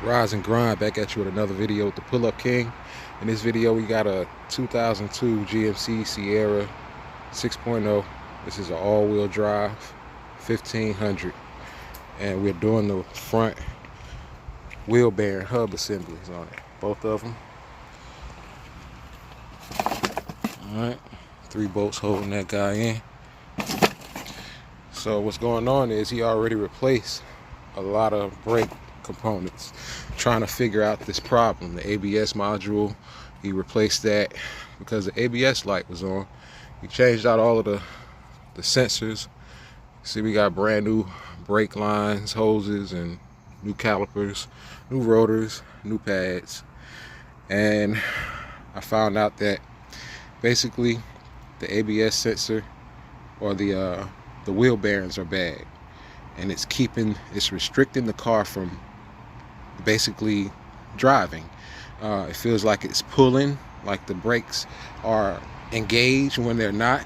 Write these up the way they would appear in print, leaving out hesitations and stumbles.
Rise and grind, back at you with another video with the Pull-Up King. In this video we got a 2002 GMC Sierra 6.0. This is an all-wheel drive 1500, and we're doing the front wheel bearing hub assemblies on it, both of them. Alright, 3 bolts holding that guy in. So what's going on is he already replaced a lot of brake components, trying to figure out this problem. The ABS module, he replaced that because the ABS light was on. He changed out all of the sensors. See, we got brand new brake lines, hoses, and new calipers, new rotors, new pads. And I found out that basically the ABS sensor or the wheel bearings are bad, and it's restricting the car from basically driving. It feels like it's pulling, like the brakes are engaged when they're not,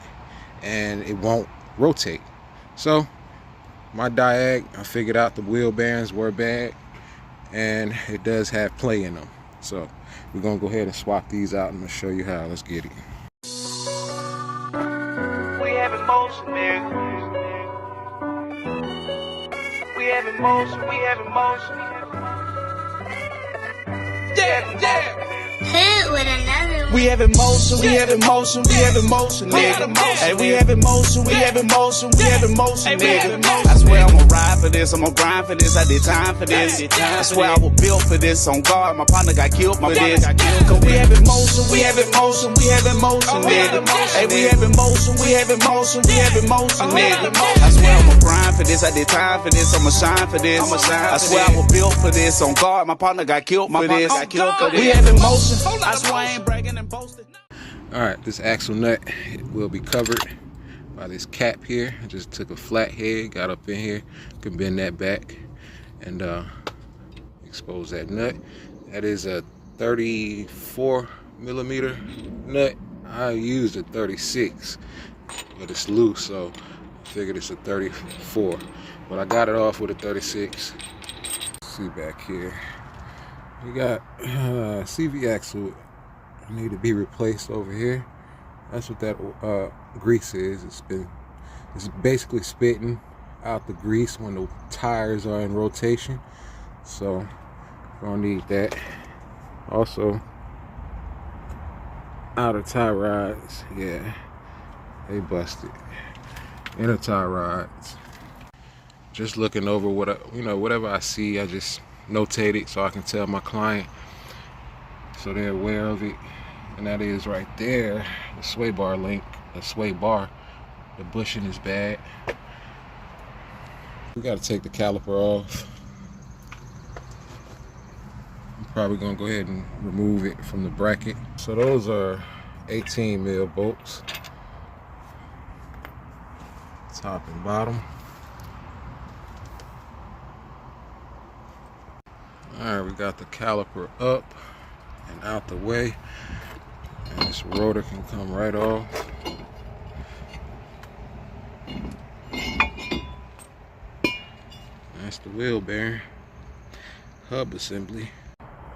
and it won't rotate. So my diag, I figured out the wheel bearings were bad, and it does have play in them. So we're gonna go ahead and swap these out, and I'm gonna show you how. Let's get it. We have emotion, nigga. We have emotion, we have emotion. Yeah. Hit with another one. We have emotion, we have emotion, we have emotion, nigga. Hey, we have emotion, we have emotion, we have emotion, nigga. I swear I'ma ride for this, I'ma grind for this, I did time for this. I swear I was built for this, on guard, my partner got killed for this. Cause we have emotion, we have emotion, we have emotion, nigga. Hey, we have emotion, we have emotion, we have emotion, nigga. I swear I'ma grind for this, I did time for this, I'ma shine for this. I swear I was built for this, on guard, my partner got killed for this. We have emotion, I swear I ain't bragging and boasting. Alright, this axle nut will be covered by this cap here. I just took a flat head, got up in here, can bend that back and expose that nut. That is a 34 millimeter nut. I used a 36, but it's loose, so I figured it's a 34. But I got it off with a 36. See back here, we got CV axle need to be replaced over here. That's what that grease is. It's basically spitting out the grease when the tires are in rotation, so gonna need that. Also, outer tie rods, yeah, they busted. Inner tie rods. Just looking over what whatever I see, I just notate it so I can tell my client, so they're aware of it. And that is right there, the sway bar link, the sway bar. The bushing is bad. We got to take the caliper off. I'm probably gonna go ahead and remove it from the bracket. So those are 18 mil bolts, top and bottom. All right, we got the caliper up and out the way, and this rotor can come right off. That's the wheel bearing hub assembly.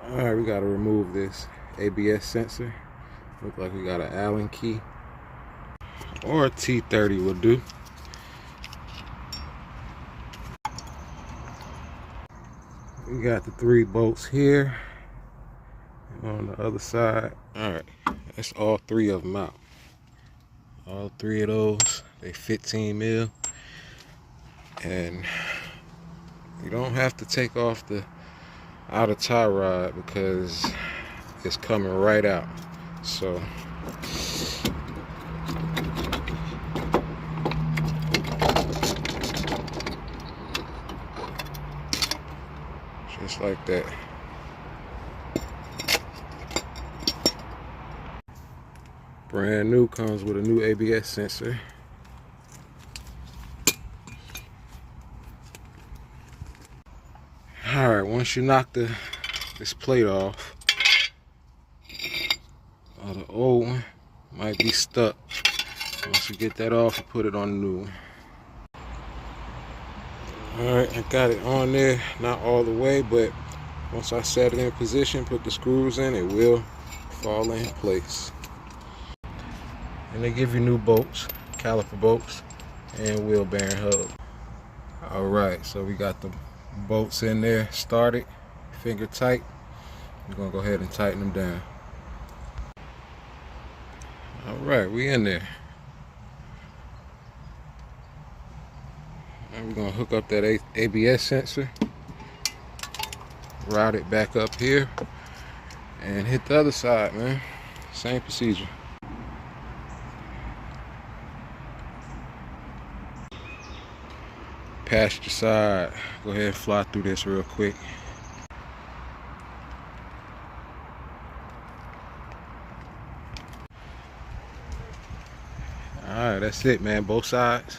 All right, we got to remove this ABS sensor. Look like we got an Allen key, or a T30 will do. We got the 3 bolts here on the other side. All right, that's all 3 of them out. All 3 of those, they 15 mil. And you don't have to take off the outer tie rod because it's coming right out. So just like that. Brand new, comes with a new ABS sensor. Alright, once you knock this plate off, the old one might be stuck. Once you get that off, you put it on the new one. Alright, I got it on there, not all the way, but Once I set it in position, put the screws in, it will fall in place. And they give you new bolts, caliper bolts, and wheel bearing hub. Alright, so we got the bolts in there started, finger tight. We're gonna go ahead and tighten them down. Alright, we in there. Now we're gonna hook up that ABS sensor, route it back up here, and hit the other side, man. Same procedure. Passenger side, go ahead and fly through this real quick. Alright, that's it, man. Both sides.